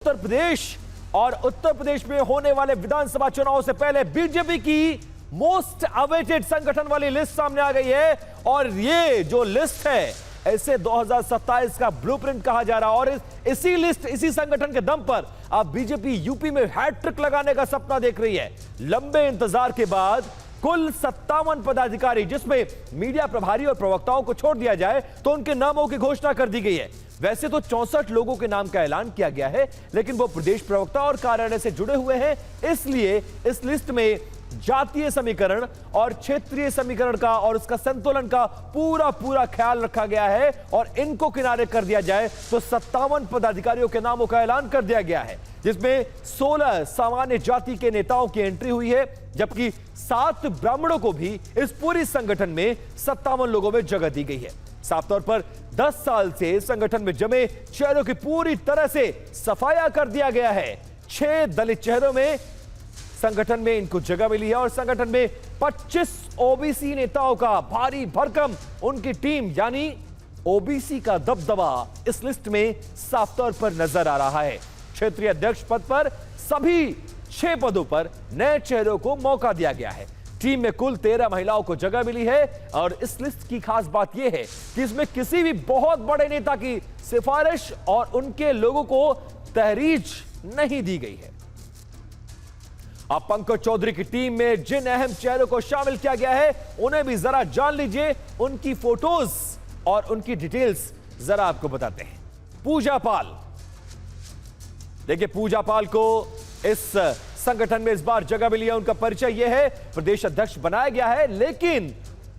उत्तर प्रदेश और उत्तर प्रदेश में होने वाले विधानसभा चुनाव से पहले बीजेपी की मोस्ट अवेटेड संगठन वाली लिस्ट सामने आ गई है और ये जो लिस्ट है ऐसे 2027 का ब्लूप्रिंट कहा जा रहा है। और इसी लिस्ट, इसी संगठन के दम पर अब बीजेपी यूपी में हैट्रिक लगाने का सपना देख रही है। लंबे इंतजार के बाद कुल 57 पदाधिकारी, जिसमें मीडिया प्रभारी और प्रवक्ताओं को छोड़ दिया जाए तो उनके नामों की घोषणा कर दी गई है। वैसे तो 64 लोगों के नाम का ऐलान किया गया है, लेकिन वो प्रदेश प्रवक्ता और कार्यालय से जुड़े हुए हैं, इसलिए इस लिस्ट में जातीय समीकरण और क्षेत्रीय समीकरण का और उसका संतुलन का पूरा ख्याल रखा गया है। और इनको किनारे कर दिया जाए तो 57 पदाधिकारियों के नामों का ऐलान कर दिया गया है, जिसमें 16 सामान्य जाति के नेताओं की एंट्री हुई है, जबकि 7 ब्राह्मणों को भी इस पूरी संगठन में 57 लोगों में जगह दी गई है। साफ तौर पर 10 साल से संगठन में जमे चेहरों की पूरी तरह से सफाया कर दिया गया है। 6 दलित चेहरों में संगठन में इनको जगह मिली है और संगठन में 25 ओबीसी नेताओं का भारी भरकम उनकी टीम, यानी ओबीसी का दबदबा इस लिस्ट में साफ तौर पर नजर आ रहा है। क्षेत्रीय अध्यक्ष पद पर सभी 6 पदों पर नए चेहरों को मौका दिया गया है। टीम में कुल 13 महिलाओं को जगह मिली है और इस लिस्ट की खास बात यह है कि इसमें किसी भी बहुत बड़े नेता की सिफारिश और उनके लोगों को तहरीज नहीं दी गई है। अब पंकज चौधरी की टीम में जिन अहम चेहरों को शामिल किया गया है उन्हें भी जरा जान लीजिए, उनकी फोटोज और उनकी डिटेल्स जरा आपको बताते हैं। पूजा पाल, देखिए पूजा पाल को इस संगठन में इस बार जगह मिली है। उनका परिचय यह है, प्रदेश अध्यक्ष बनाया गया है, लेकिन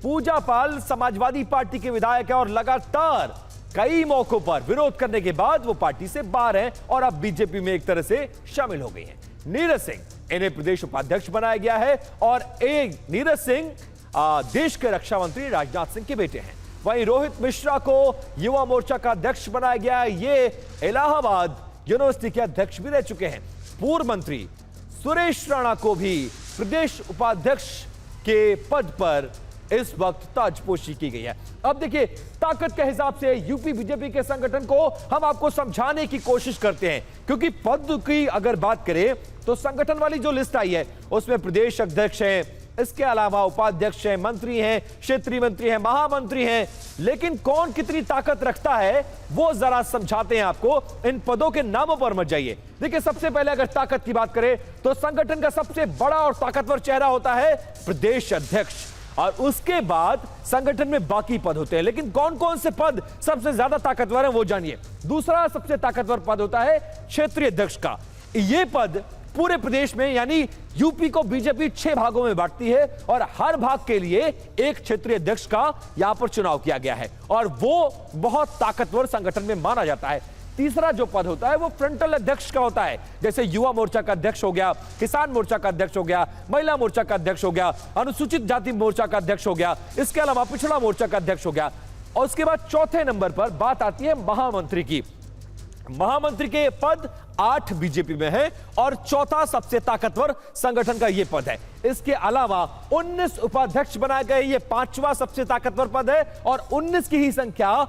पूजा पाल समाजवादी पार्टी के विधायक है और लगातार कई मौकों पर विरोध करने के बाद वो पार्टी से बाहर हैं और अब बीजेपी में एक तरह से शामिल हो गई हैं। नीरज सिंह, इन्हें प्रदेश उपाध्यक्ष बनाया गया है और नीरज सिंह देश के रक्षा मंत्री राजनाथ सिंह के बेटे हैं। वहीं रोहित मिश्रा को युवा मोर्चा का अध्यक्ष बनाया गया है। ये इलाहाबाद यूनिवर्सिटी के अध्यक्ष भी रह चुके हैं। पूर्व मंत्री सुरेश राणा को भी प्रदेश उपाध्यक्ष के पद पर इस वक्त ताजपोशी की गई है। अब देखिए, ताकत के हिसाब से यूपी बीजेपी के संगठन को हम आपको समझाने की कोशिश करते हैं, क्योंकि पद की अगर बात करें तो संगठन वाली जो लिस्ट आई है उसमें प्रदेश अध्यक्ष हैं, इसके अलावा उपाध्यक्ष हैं, मंत्री हैं, क्षेत्रीय मंत्री हैं, महामंत्री हैं, लेकिन कौन कितनी ताकत रखता है वो जरा समझाते हैं आपको। इन पदों के नामों पर मत जाइए। देखिए, सबसे पहले अगर ताकत की बात करें तो संगठन का सबसे बड़ा और ताकतवर चेहरा होता है प्रदेश अध्यक्ष, और उसके बाद संगठन में बाकी पद होते हैं। लेकिन कौन कौन से पद सबसे ज्यादा ताकतवर है वो जानिए। दूसरा सबसे ताकतवर पद होता है क्षेत्रीय अध्यक्ष का। यह पद पूरे प्रदेश में, यानी यूपी को बीजेपी 6 भागों में बांटती है और हर भाग के लिए एक क्षेत्रीय अध्यक्ष का यहां पर चुनाव किया गया है और वो बहुत ताकतवर संगठन में माना जाता है। तीसरा जो पद होता है वो फ्रंटल अध्यक्ष का होता है, जैसे युवा मोर्चा का अध्यक्ष हो गया, किसान मोर्चा का अध्यक्ष हो गया, महिला मोर्चा का अध्यक्ष हो गया, अनुसूचित जाति मोर्चा का अध्यक्ष हो गया, इसके अलावा पिछड़ा मोर्चा का अध्यक्ष हो गया। और उसके बाद चौथे नंबर पर बात आती है महामंत्री की। महामंत्री के पद 8 बीजेपी में है और चौथा सबसे ताकतवर संगठन का यह पद है। इसके अलावा 19 उपाध्यक्ष बनाए गए, यह 5वां सबसे ताकतवर पद है और 19 की ही संख्या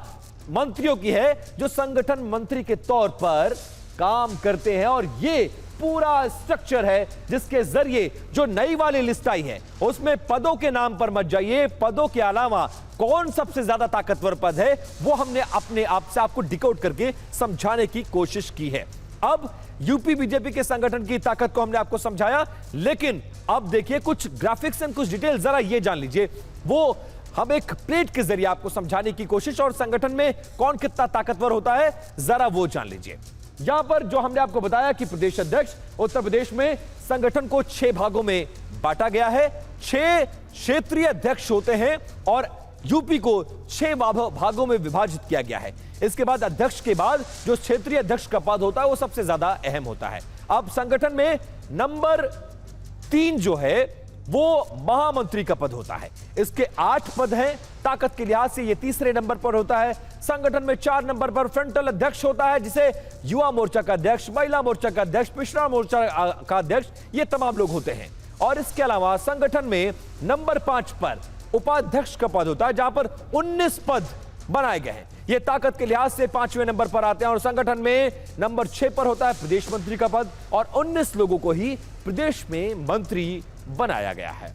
मंत्रियों की है जो संगठन मंत्री के तौर पर काम करते हैं। और यह पूरा स्ट्रक्चर है जिसके जरिए जो नई वाली लिस्ट आई है उसमें पदों के नाम पर मत जाइए, पदों के अलावा कौन सबसे ज्यादा ताकतवर पद है वो हमने अपने आप से आपको डिकोड करके समझाने की कोशिश की है। अब यूपी बीजेपी के संगठन की ताकत को हमने आपको समझाया, लेकिन अब देखिए कुछ ग्राफिक्स एंड कुछ डिटेल जरा ये जान लीजिए। वो हम एक प्लेट के जरिए आपको समझाने की कोशिश, और संगठन में कौन कितना ताकतवर होता है जरा वो जान लीजिए। यहां पर जो हमने आपको बताया कि प्रदेश अध्यक्ष, उत्तर प्रदेश में संगठन को 6 भागों में बांटा गया है। 6 क्षेत्रीय अध्यक्ष होते हैं और यूपी को 6 भागों में विभाजित किया गया है। इसके बाद अध्यक्ष के बाद जो क्षेत्रीय अध्यक्ष का पद होता है वो सबसे ज्यादा अहम होता है। अब संगठन में नंबर 3 जो है वो महामंत्री का पद होता है। इसके 8 पद हैं। ताकत के लिहाज से ये तीसरे नंबर पर होता है। संगठन में 4 नंबर पर फ्रंटल अध्यक्ष होता है, जिसे युवा मोर्चा का अध्यक्ष, महिला मोर्चा का अध्यक्ष, पिछड़ा मोर्चा का अध्यक्ष, ये तमाम लोग होते हैं। और इसके अलावा संगठन में नंबर 5 पर उपाध्यक्ष का पद होता है, जहां पर 19 पद बनाए गए हैं। ये ताकत के लिहाज से 5वें नंबर पर आते हैं और संगठन में नंबर 6 पर होता है प्रदेश मंत्री का पद और 19 लोगों को ही प्रदेश में मंत्री बनाया गया है।